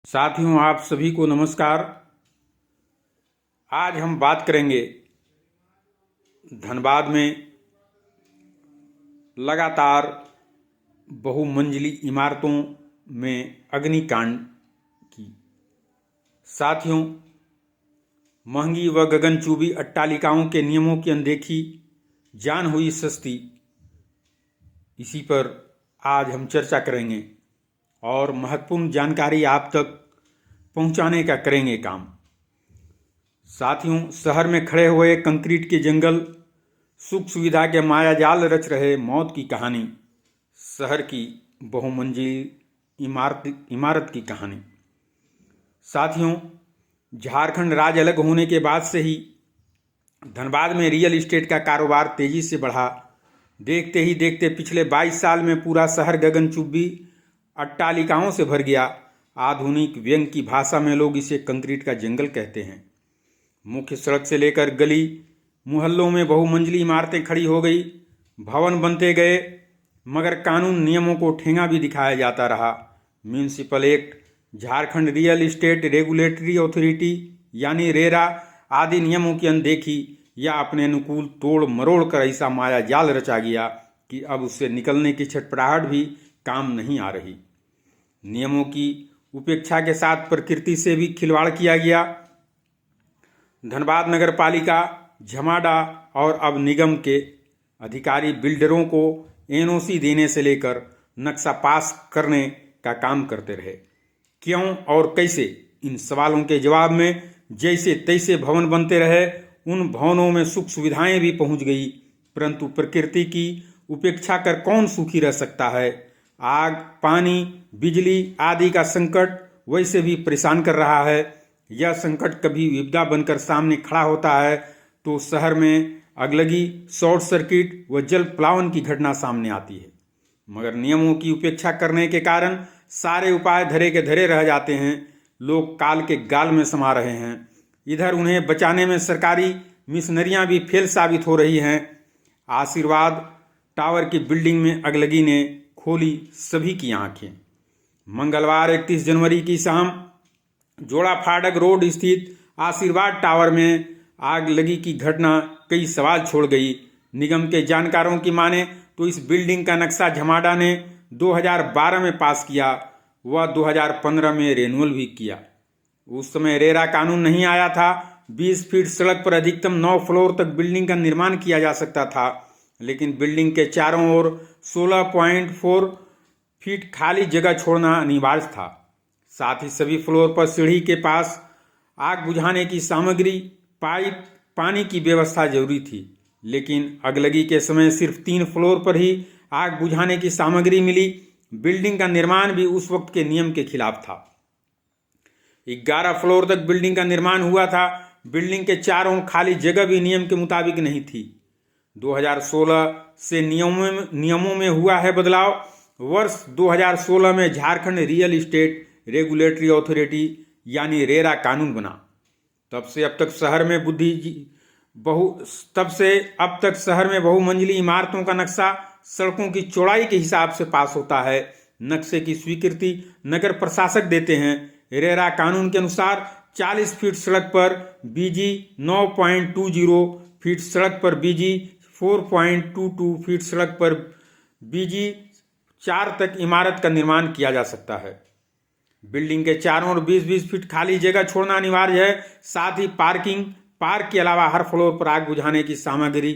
साथियों, आप सभी को नमस्कार। आज हम बात करेंगे धनबाद में लगातार बहुमंजिली इमारतों में अग्निकांड की। साथियों, महंगी व गगनचुंबी अट्टालिकाओं के नियमों की अनदेखी, जान हुई सस्ती, इसी पर आज हम चर्चा करेंगे और महत्वपूर्ण जानकारी आप तक पहुंचाने का करेंगे काम। साथियों, शहर में खड़े हुए कंक्रीट के जंगल, सुख सुविधा के मायाजाल रच रहे मौत की कहानी, शहर की बहुमंजिली इमारत की कहानी। साथियों, झारखंड राज्य अलग होने के बाद से ही धनबाद में रियल एस्टेट का कारोबार तेजी से बढ़ा। देखते ही देखते पिछले 22 साल में पूरा शहर गगनचुंबी अट्टालिकाओं से भर गया। आधुनिक व्यंग की भाषा में लोग इसे कंक्रीट का जंगल कहते हैं। मुख्य सड़क से लेकर गली मुहल्लों में बहुमंजिली इमारतें खड़ी हो गई, भवन बनते गए, मगर कानून नियमों को ठेंगा भी दिखाया जाता रहा। Municipal act, Jharkhand real estate regulatory authority यानी रेरा आदि नियमों की अनदेखी या अपने अनुकूल तोड़ मरोड़ कर ऐसा माया जाल रचा गया कि अब उससे निकलने की छटपटाहट भी काम नहीं आ रही। नियमों की उपेक्षा के साथ प्रकृति से भी खिलवाड़ किया गया। धनबाद नगर पालिका, झमाडा और अब निगम के अधिकारी बिल्डरों को एनओसी देने से लेकर नक्शा पास करने का काम करते रहे। क्यों और कैसे, इन सवालों के जवाब में जैसे तैसे भवन बनते रहे। उन भवनों में सुख सुविधाएं भी पहुंच गई, परंतु प्रकृति की उपेक्षा कर कौन सुखी रह सकता है। आग, पानी, बिजली आदि का संकट वैसे भी परेशान कर रहा है। यह संकट कभी विपदा बनकर सामने खड़ा होता है तो शहर में अगलगी, शॉर्ट सर्किट व जल प्लावन की घटना सामने आती है। मगर नियमों की उपेक्षा करने के कारण सारे उपाय धरे के धरे रह जाते हैं। लोग काल के गाल में समा रहे हैं। इधर उन्हें बचाने में सरकारी मिशनरियां भी फेल साबित हो रही हैं। आशीर्वाद टावर की बिल्डिंग में अगलगी ने खोली सभी की आंखें। मंगलवार 31 जनवरी की शाम जोड़ा फाटक रोड स्थित आशीर्वाद टावर में आग लगी की घटना कई सवाल छोड़ गई। निगम के जानकारों की माने तो इस बिल्डिंग का नक्शा झमाडा ने 2012 में पास किया, वह 2015 में रेन्यूअल भी किया। उस समय रेरा कानून नहीं आया था। 20 फीट सड़क पर अधिकतम 9 फ्लोर तक बिल्डिंग का निर्माण किया जा सकता था, लेकिन बिल्डिंग के चारों ओर 16.4 फीट खाली जगह छोड़ना अनिवार्य था। साथ ही सभी फ्लोर पर सीढ़ी के पास आग बुझाने की सामग्री, पाइप, पानी की व्यवस्था जरूरी थी, लेकिन अगलगी के समय सिर्फ 3 फ्लोर पर ही आग बुझाने की सामग्री मिली। बिल्डिंग का निर्माण भी उस वक्त के नियम के खिलाफ था। 11 फ्लोर तक बिल्डिंग का निर्माण हुआ था। बिल्डिंग के चारों खाली जगह भी नियम के मुताबिक नहीं थी। 2016 से नियमों में हुआ है बदलाव। वर्ष 2016 में Jharkhand real estate regulatory authority यानी रेरा कानून बना। तब से अब तक शहर में बहुमंजिली इमारतों का नक्शा सड़कों की चौड़ाई के हिसाब से पास होता है। नक्शे की स्वीकृति नगर प्रशासक देते हैं। रेरा कानून के अनुसार 40 फीट सड़क पर बीजी, 9.20 फीट सड़क पर बीजी, 4.22 फीट सड़क पर बीजी 4 तक इमारत का निर्माण किया जा सकता है। बिल्डिंग के चारों ओर 20-20 फीट खाली जगह छोड़ना अनिवार्य है। साथ ही पार्क के अलावा हर फ्लोर पर आग बुझाने की सामग्री,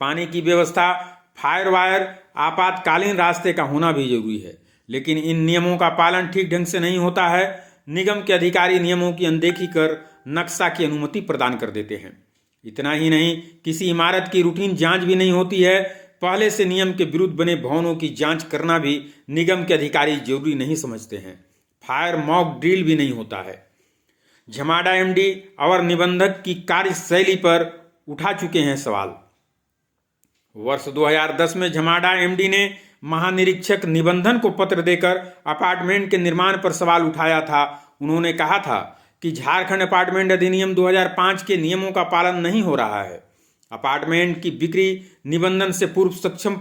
पानी की व्यवस्था, फायर वायर, आपातकालीन रास्ते का होना भी जरूरी है। लेकिन इन नियमों का पालन ठीक ढंग से नहीं होता है। निगम के अधिकारी नियमों की अनदेखी कर नक्शा की अनुमति प्रदान कर देते हैं। इतना ही नहीं, किसी इमारत की रूटीन जांच भी नहीं होती है। पहले से नियम के विरुद्ध बने भवनों की जांच करना भी निगम के अधिकारी जरूरी नहीं समझते हैं। फायर मॉक ड्रिल भी नहीं होता है। झमाडा एमडी और निबंधक की कार्यशैली पर उठा चुके हैं सवाल। वर्ष 2010 में झमाडा एमडी ने महानिरीक्षक निबंधन को पत्र देकर अपार्टमेंट के निर्माण पर सवाल उठाया था। उन्होंने कहा था कि झारखंड अपार्टमेंट अधिनियम 2005 के नियमों का पालन नहीं हो रहा है। अपार्टमेंट की बिक्री निबंधन से पूर्व सक्षम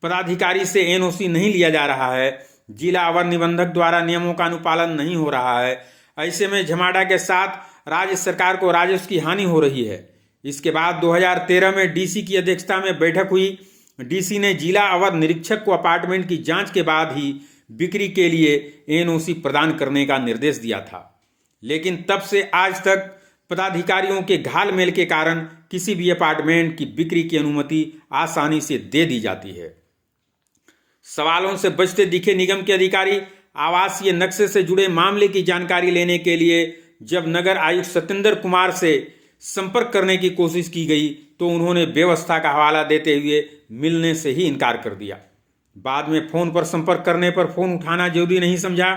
पदाधिकारी से एनओसी नहीं लिया जा रहा है। जिला अवर निबंधक द्वारा नियमों का अनुपालन नहीं हो रहा है। ऐसे में झमाड़ा के साथ राज्य सरकार को राजस्व की हानि हो रही है। इसके बाद 2013 में डीसी की अध्यक्षता में बैठक हुई। डीसी ने जिला अवर निरीक्षक को अपार्टमेंट की जांच के बाद ही बिक्री के लिए एनओसी प्रदान करने का निर्देश दिया था, लेकिन तब से आज तक पदाधिकारियों के घालमेल के कारण किसी भी अपार्टमेंट की बिक्री की अनुमति आसानी से दे दी जाती है। सवालों से बचते दिखे निगम के अधिकारी। आवासीय नक्शे से जुड़े मामले की जानकारी लेने के लिए जब नगर आयुक्त सत्येंद्र कुमार से संपर्क करने की कोशिश की गई तो उन्होंने व्यवस्था का हवाला देते हुए मिलने से ही इनकार कर दिया। बाद में फोन पर संपर्क करने पर फोन उठाना जरूरी नहीं समझा।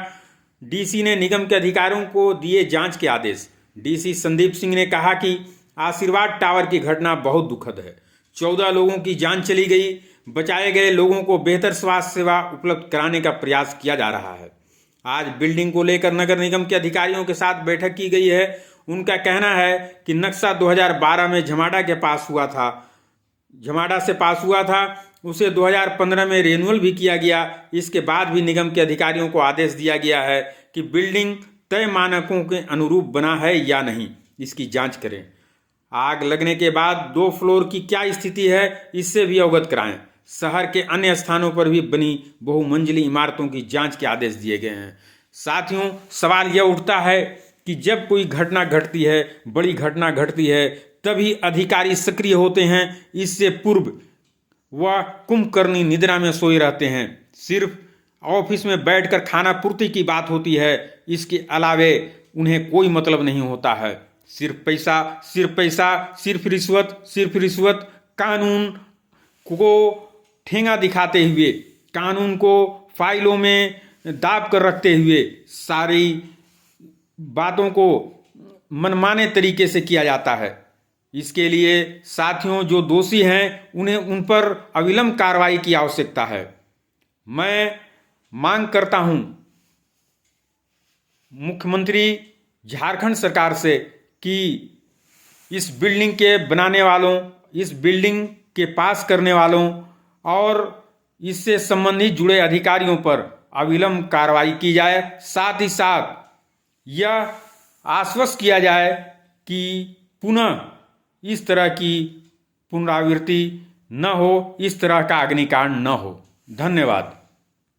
डीसी ने निगम के अधिकारियों को दिए जांच के आदेश। डीसी संदीप सिंह ने कहा कि आशीर्वाद टावर की घटना बहुत दुखद है। 14 लोगों की जान चली गई। बचाए गए लोगों को बेहतर स्वास्थ्य सेवा उपलब्ध कराने का प्रयास किया जा रहा है। आज बिल्डिंग को लेकर नगर निगम के अधिकारियों के साथ बैठक की गई है। उनका कहना है कि नक्शा 2012 में झमाड़ा के पास हुआ था, झमाड़ा से पास हुआ था, उसे 2015 में रिन्यूअल भी किया गया। इसके बाद भी निगम के अधिकारियों को आदेश दिया गया है कि बिल्डिंग तय मानकों के अनुरूप बना है या नहीं, इसकी जांच करें। आग लगने के बाद 2 फ्लोर की क्या स्थिति है, इससे भी अवगत कराएं। शहर के अन्य स्थानों पर भी बनी बहुमंजिली इमारतों की जांच के आदेश दिए गए हैं। साथियों, सवाल यह उठता है कि जब कोई घटना घटती है, बड़ी घटना घटती है, तभी अधिकारी सक्रिय होते हैं। इससे पूर्व वह कुंभकर्णी निद्रा में सोए रहते हैं। सिर्फ ऑफिस में बैठकर खाना पूर्ति की बात होती है, इसके अलावे उन्हें कोई मतलब नहीं होता है। सिर्फ पैसा, सिर्फ पैसा, सिर्फ रिश्वत, सिर्फ रिश्वत। कानून को ठेंगा दिखाते हुए, कानून को फाइलों में दाब कर रखते हुए सारी बातों को मनमाने तरीके से किया जाता है। इसके लिए साथियों, जो दोषी हैं उन्हें उन पर अविलंब कार्रवाई की आवश्यकता है। मैं मांग करता हूं मुख्यमंत्री झारखंड सरकार से कि इस बिल्डिंग के बनाने वालों, इस बिल्डिंग के पास करने वालों और इससे संबंधित जुड़े अधिकारियों पर अविलंब कार्रवाई की जाए। साथ ही साथ यह आश्वस्त किया जाए कि पुनः इस तरह की पुनरावृत्ति न हो, इस तरह का अग्निकांड न हो। धन्यवाद।